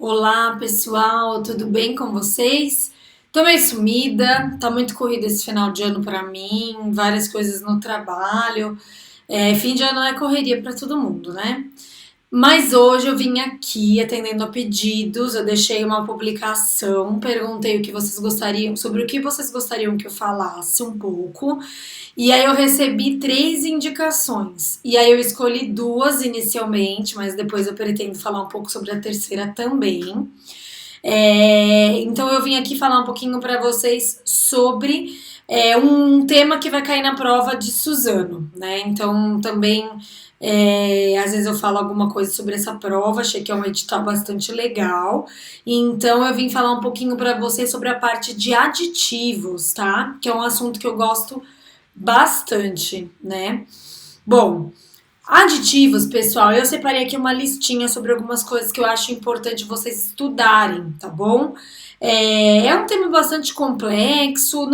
Olá, pessoal, tudo bem com vocês? Tô meio sumida, tá muito corrido esse final de ano pra mim, várias coisas no trabalho. Fim de ano é correria pra todo mundo, né? Mas hoje eu vim aqui atendendo a pedidos, eu deixei uma publicação, perguntei o que vocês gostariam, sobre o que vocês gostariam que eu falasse um pouco. E aí eu recebi três indicações. E aí eu escolhi duas inicialmente, mas depois eu pretendo falar um pouco sobre a terceira também. Então eu vim aqui falar um pouquinho para vocês sobre um tema que vai cair na prova de Suzano, né? Então também às vezes eu falo alguma coisa sobre essa prova, achei que é um edital bastante legal. Então eu vim falar um pouquinho para vocês sobre a parte de aditivos, tá? Que é um assunto que eu gosto bastante, né? Bom, aditivos, pessoal, eu separei aqui uma listinha sobre algumas coisas que eu acho importante vocês estudarem, tá bom? É um tema bastante complexo,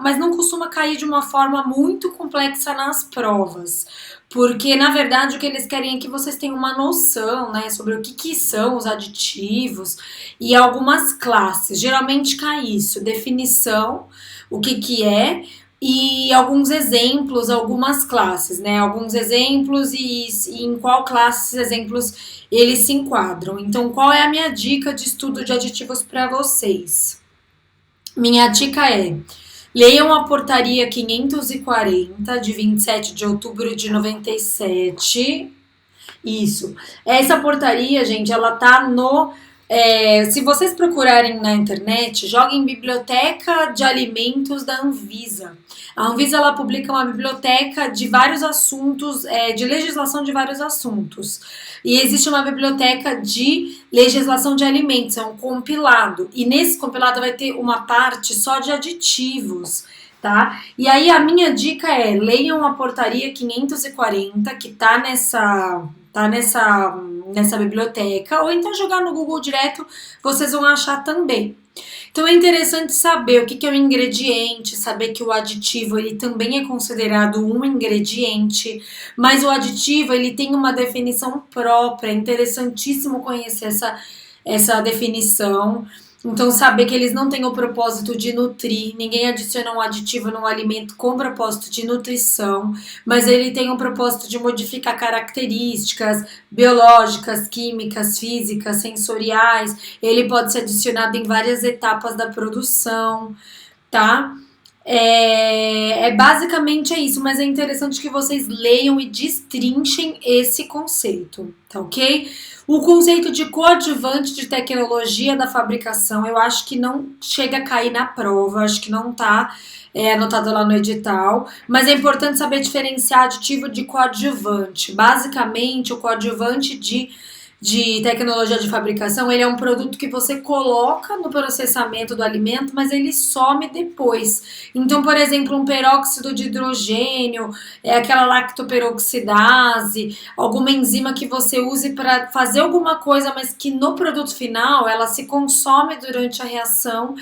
mas não costuma cair de uma forma muito complexa nas provas, porque na verdade o que eles querem é que vocês tenham uma noção, né, sobre o que são os aditivos e algumas classes. Geralmente cai isso, definição, o que é e alguns exemplos, algumas classes, né? Alguns exemplos e em qual classe esses exemplos eles se enquadram. Então, qual é a minha dica de estudo de aditivos para vocês? Minha dica é: leiam a portaria 540 de 27 de outubro de 97. Isso. Essa portaria, gente, ela tá no. Se vocês procurarem na internet, joguem Biblioteca de Alimentos da Anvisa. A Anvisa ela publica uma biblioteca de vários assuntos, de legislação de vários assuntos. E existe uma biblioteca de legislação de alimentos, é um compilado. E nesse compilado vai ter uma parte só de aditivos, tá? E aí a minha dica é: leiam a portaria 540, que tá nessa biblioteca, ou então jogar no Google direto, vocês vão achar também. Então é interessante saber o que é o ingrediente, saber que o aditivo ele também é considerado um ingrediente, mas o aditivo ele tem uma definição própria, é interessantíssimo conhecer essa definição. Então, saber que eles não têm o propósito de nutrir, ninguém adiciona um aditivo num alimento com propósito de nutrição, mas ele tem um propósito de modificar características biológicas, químicas, físicas, sensoriais. Ele pode ser adicionado em várias etapas da produção, tá? Basicamente é isso, mas é interessante que vocês leiam e destrinchem esse conceito, tá ok? O conceito de coadjuvante de tecnologia da fabricação, eu acho que não chega a cair na prova, acho que não tá anotado lá no edital, mas é importante saber diferenciar aditivo de coadjuvante. Basicamente, o coadjuvante de tecnologia de fabricação, ele é um produto que você coloca no processamento do alimento, mas ele some depois. Então, por exemplo, um peróxido de hidrogênio, aquela lactoperoxidase, alguma enzima que você use para fazer alguma coisa, mas que no produto final ela se consome durante a reação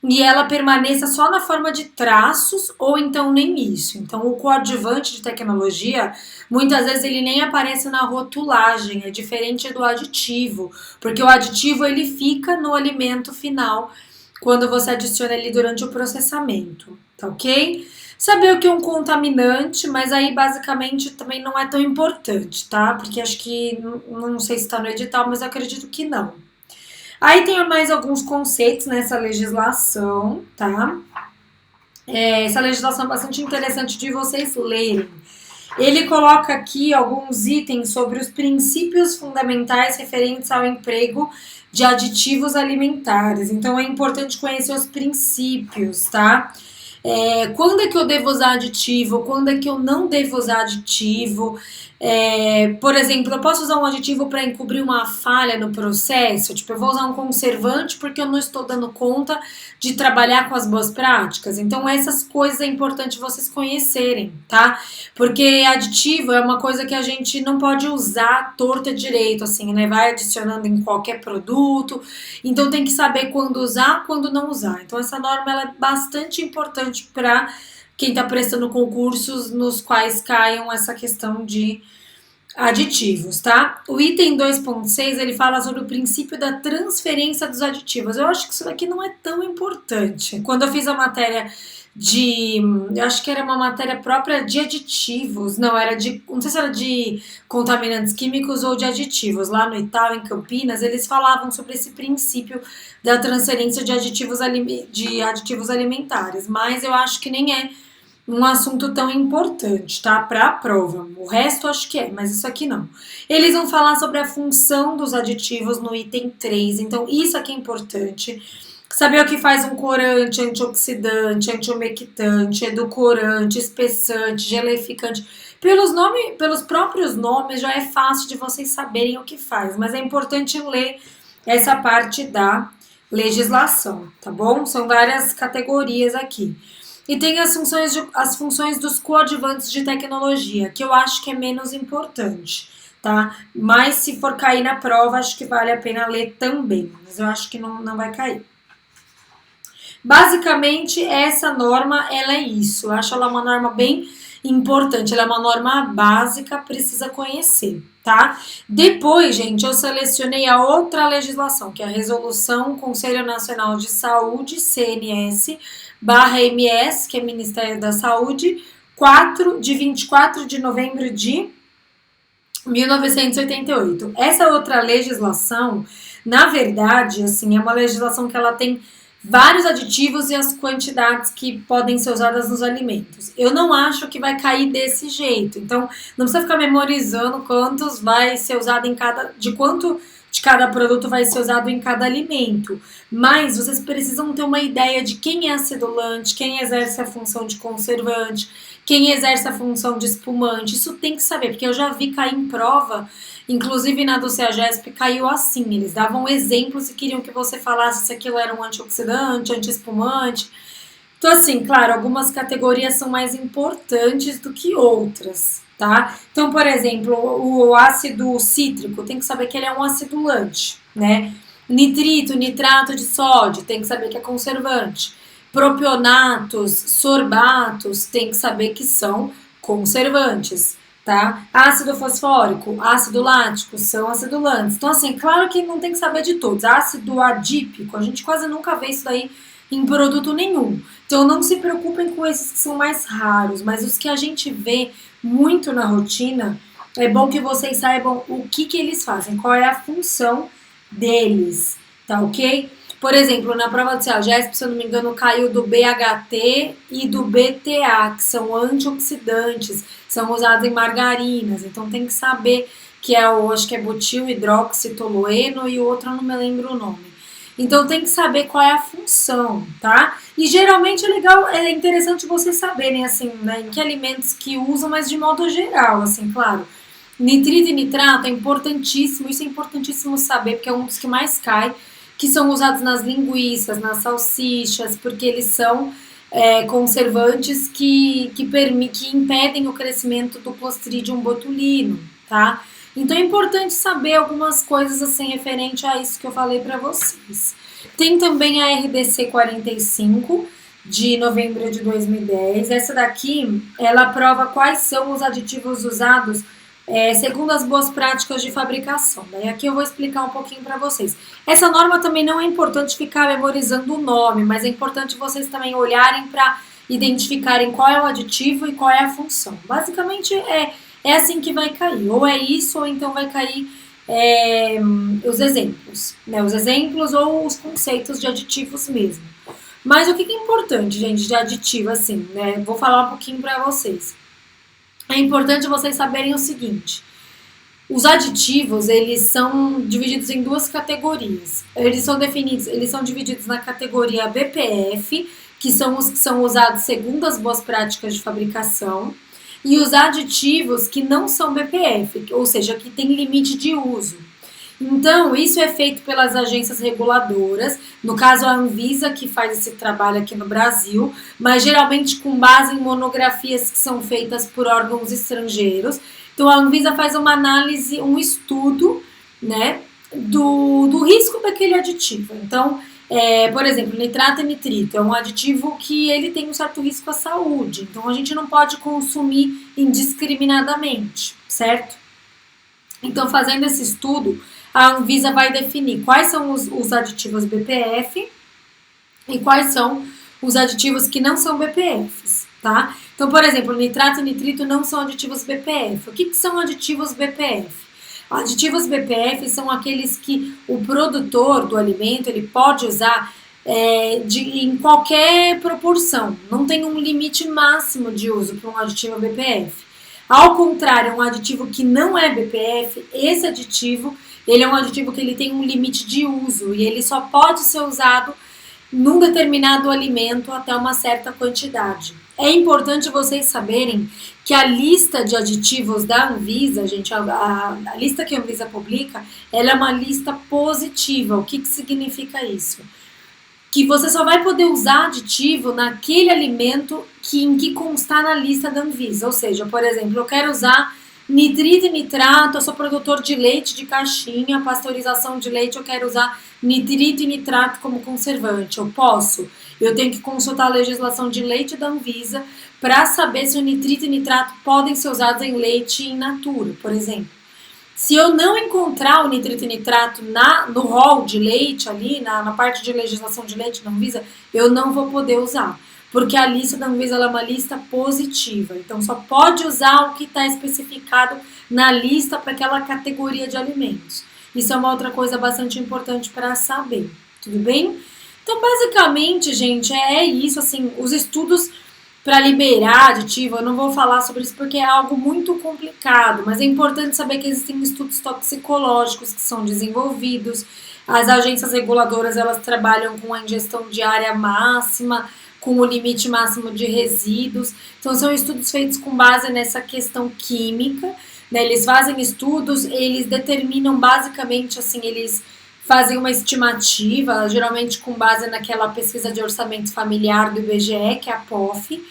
e ela permaneça só na forma de traços ou então nem isso. Então, o coadjuvante de tecnologia, muitas vezes ele nem aparece na rotulagem, é diferente do aditivo, porque o aditivo ele fica no alimento final quando você adiciona ele durante o processamento, tá ok? Saber o que é um contaminante, mas aí basicamente também não é tão importante, tá? Porque acho que, não sei se está no edital, mas eu acredito que não. Aí tem mais alguns conceitos nessa legislação, tá? Essa legislação é bastante interessante de vocês lerem. Ele coloca aqui alguns itens sobre os princípios fundamentais referentes ao emprego de aditivos alimentares. Então é importante conhecer os princípios, tá? Quando é que eu devo usar aditivo, quando é que eu não devo usar aditivo. Por exemplo, eu posso usar um aditivo para encobrir uma falha no processo, tipo, eu vou usar um conservante porque eu não estou dando conta de trabalhar com as boas práticas. Então, essas coisas é importante vocês conhecerem, tá? Porque aditivo é uma coisa que a gente não pode usar torta direito, assim, né? Vai adicionando em qualquer produto. Então, tem que saber quando usar, quando não usar. Então, essa norma ela é bastante importante para quem está prestando concursos nos quais caiam essa questão de Aditivos, tá? O item 2.6 ele fala sobre o princípio da transferência dos aditivos. Eu acho que isso daqui não é tão importante. Quando eu fiz a matéria de, eu acho que era uma matéria própria de aditivos, não, era de, não sei se era de contaminantes químicos ou de aditivos. Lá no Itaú, em Campinas, eles falavam sobre esse princípio da transferência de aditivos alimentares, mas eu acho que nem é um assunto tão importante, tá? Para a prova. O resto acho que é, mas isso aqui não. Eles vão falar sobre a função dos aditivos no item 3, então isso aqui é importante. Saber o que faz um corante, antioxidante, antiumectante, edulcorante, espessante, geleficante. Pelos próprios nomes já é fácil de vocês saberem o que faz, mas é importante ler essa parte da legislação, tá bom? São várias categorias aqui. E tem as funções dos coadjuvantes de tecnologia, que eu acho que é menos importante, tá? Mas se for cair na prova, acho que vale a pena ler também, mas eu acho que não vai cair. Basicamente, essa norma, ela é isso. Eu acho ela uma norma bem importante. Ela é uma norma básica, precisa conhecer, tá? Depois, gente, eu selecionei a outra legislação, que é a Resolução Conselho Nacional de Saúde, CNS, /MS, que é Ministério da Saúde, 24 de novembro de 1988. Essa outra legislação, na verdade, assim, é uma legislação que ela tem vários aditivos e as quantidades que podem ser usadas nos alimentos. Eu não acho que vai cair desse jeito. Então, não precisa ficar memorizando quantos vai ser usado em cada, de quanto de cada produto vai ser usado em cada alimento. Mas vocês precisam ter uma ideia de quem é acidulante, quem exerce a função de conservante, quem exerce a função de espumante. Isso tem que saber, porque eu já vi cair em prova. Inclusive na do CEAGESP caiu assim, eles davam exemplos e queriam que você falasse se aquilo era um antioxidante, antiespumante. Então assim, claro, algumas categorias são mais importantes do que outras, tá? Então, por exemplo, o ácido cítrico, tem que saber que ele é um acidulante, né? Nitrito, nitrato de sódio, tem que saber que é conservante. Propionatos, sorbatos, tem que saber que são conservantes, tá? Ácido fosfórico, ácido lático são acidulantes. Então, assim, claro que não tem que saber de todos. Ácido adípico, a gente quase nunca vê isso daí em produto nenhum. Então, não se preocupem com esses que são mais raros, mas os que a gente vê muito na rotina, é bom que vocês saibam o que eles fazem, qual é a função deles, tá ok? Por exemplo, na prova do CEAGESP, se eu não me engano, caiu do BHT e do BTA, que são antioxidantes, são usados em margarinas, então tem que saber que é o, acho que é butil hidroxitolueno e o outro eu não me lembro o nome. Então tem que saber qual é a função, tá? E geralmente é legal, é interessante vocês saberem, assim, né, em que alimentos que usam, mas de modo geral, assim, claro. Nitrito e nitrato é importantíssimo, isso é importantíssimo saber, porque é um dos que mais cai, que são usados nas linguiças, nas salsichas, porque eles são conservantes que impedem o crescimento do Clostridium botulino, tá? Então é importante saber algumas coisas assim referente a isso que eu falei para vocês. Tem também a RDC 45 de novembro de 2010. Essa daqui, ela prova quais são os aditivos usados segundo as boas práticas de fabricação. Daí aqui eu vou explicar um pouquinho para vocês. Essa norma também não é importante ficar memorizando o nome, mas é importante vocês também olharem para identificarem qual é o aditivo e qual é a função. Basicamente é assim que vai cair. Ou é isso, ou então vai cair os exemplos. Né? Os exemplos ou os conceitos de aditivos mesmo. Mas o que é importante, gente, de aditivo, assim, né? Vou falar um pouquinho para vocês. É importante vocês saberem o seguinte: os aditivos, eles são divididos em duas categorias. Eles são divididos na categoria BPF, que são os que são usados segundo as boas práticas de fabricação, e os aditivos que não são BPF, ou seja, que tem limite de uso. Então, isso é feito pelas agências reguladoras, no caso a Anvisa, que faz esse trabalho aqui no Brasil, mas geralmente com base em monografias que são feitas por órgãos estrangeiros. Então, a Anvisa faz uma análise, um estudo, né, do risco daquele aditivo. Então, por exemplo, nitrato e nitrito é um aditivo que ele tem um certo risco à saúde. Então, a gente não pode consumir indiscriminadamente, certo? Então, fazendo esse estudo, a Anvisa vai definir quais são os aditivos BPF e quais são os aditivos que não são BPFs, tá? Então, por exemplo, nitrato e nitrito não são aditivos BPF. O que são aditivos BPF? Aditivos BPF são aqueles que o produtor do alimento ele pode usar em qualquer proporção. Não tem um limite máximo de uso para um aditivo BPF. Ao contrário, um aditivo que não é BPF, esse aditivo ele é um aditivo que ele tem um limite de uso e ele só pode ser usado num determinado alimento até uma certa quantidade. É importante vocês saberem que a lista de aditivos da Anvisa, gente, a lista que a Anvisa publica, ela é uma lista positiva. O que significa isso? Que você só vai poder usar aditivo naquele alimento em que constar na lista da Anvisa. Ou seja, por exemplo, eu quero usar nitrito e nitrato, eu sou produtor de leite de caixinha, pasteurização de leite, eu quero usar nitrito e nitrato como conservante. Eu posso? Eu tenho que consultar a legislação de leite da Anvisa para saber se o nitrito e nitrato podem ser usados em leite in natura, por exemplo. Se eu não encontrar o nitrito e nitrato no rol de leite ali, na parte de legislação de leite da Anvisa, eu não vou poder usar. Porque a lista da Anvisa é uma lista positiva. Então, só pode usar o que está especificado na lista para aquela categoria de alimentos. Isso é uma outra coisa bastante importante para saber. Tudo bem? Então, basicamente, gente, é isso. Assim, os estudos para liberar aditivo, eu não vou falar sobre isso porque é algo muito complicado, mas é importante saber que existem estudos toxicológicos que são desenvolvidos, as agências reguladoras elas trabalham com a ingestão diária máxima, com o limite máximo de resíduos, então são estudos feitos com base nessa questão química, né? Eles fazem estudos, eles determinam basicamente assim, eles fazem uma estimativa, geralmente com base naquela pesquisa de orçamento familiar do IBGE, que é a POF.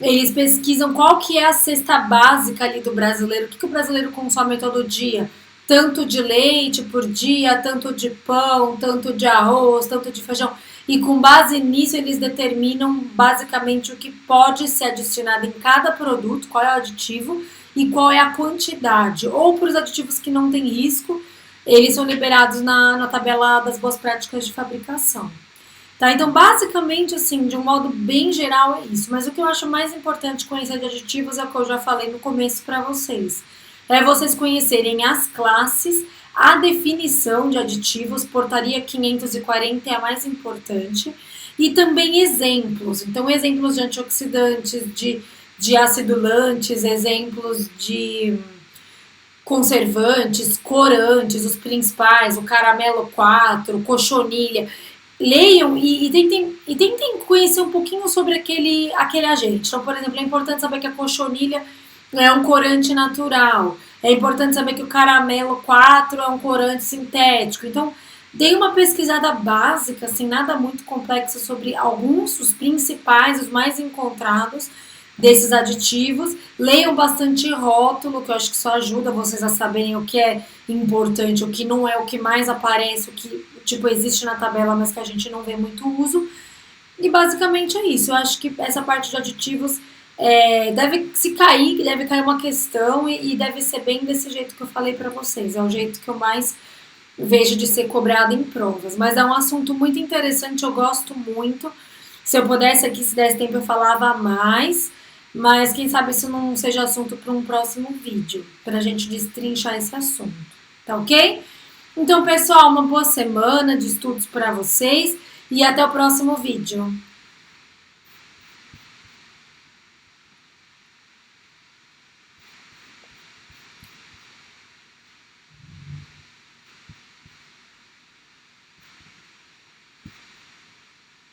Eles pesquisam qual que é a cesta básica ali do brasileiro, o que o brasileiro consome todo dia. Tanto de leite por dia, tanto de pão, tanto de arroz, tanto de feijão. E com base nisso eles determinam basicamente o que pode ser adicionado em cada produto, qual é o aditivo e qual é a quantidade. Ou para os aditivos que não têm risco, eles são liberados na tabela das boas práticas de fabricação. Tá? Então, basicamente, assim, de um modo bem geral é isso. Mas o que eu acho mais importante conhecer de aditivos é o que eu já falei no começo para vocês. É vocês conhecerem as classes, a definição de aditivos, portaria 540 é a mais importante, e também exemplos. Então, exemplos de antioxidantes, de acidulantes, exemplos de conservantes, corantes, os principais, o caramelo 4, cochonilha. Leiam e tentem conhecer um pouquinho sobre aquele agente. Então, por exemplo, é importante saber que a cochonilha é um corante natural. É importante saber que o caramelo 4 é um corante sintético. Então, dei uma pesquisada básica, assim, nada muito complexo sobre alguns, os principais, os mais encontrados desses aditivos. Leiam bastante rótulo, que eu acho que isso ajuda vocês a saberem o que é importante, o que não é, o que mais aparece, o que tipo existe na tabela, mas que a gente não vê muito uso. E basicamente é isso. Eu acho que essa parte de aditivos deve cair uma questão e deve ser bem desse jeito que eu falei para vocês. É o jeito que eu mais vejo de ser cobrado em provas. Mas é um assunto muito interessante, eu gosto muito. Se eu pudesse aqui, se desse tempo, eu falava mais. Mas quem sabe isso não seja assunto para um próximo vídeo, para a gente destrinchar esse assunto. Tá ok? Então, pessoal, uma boa semana de estudos para vocês e até o próximo vídeo.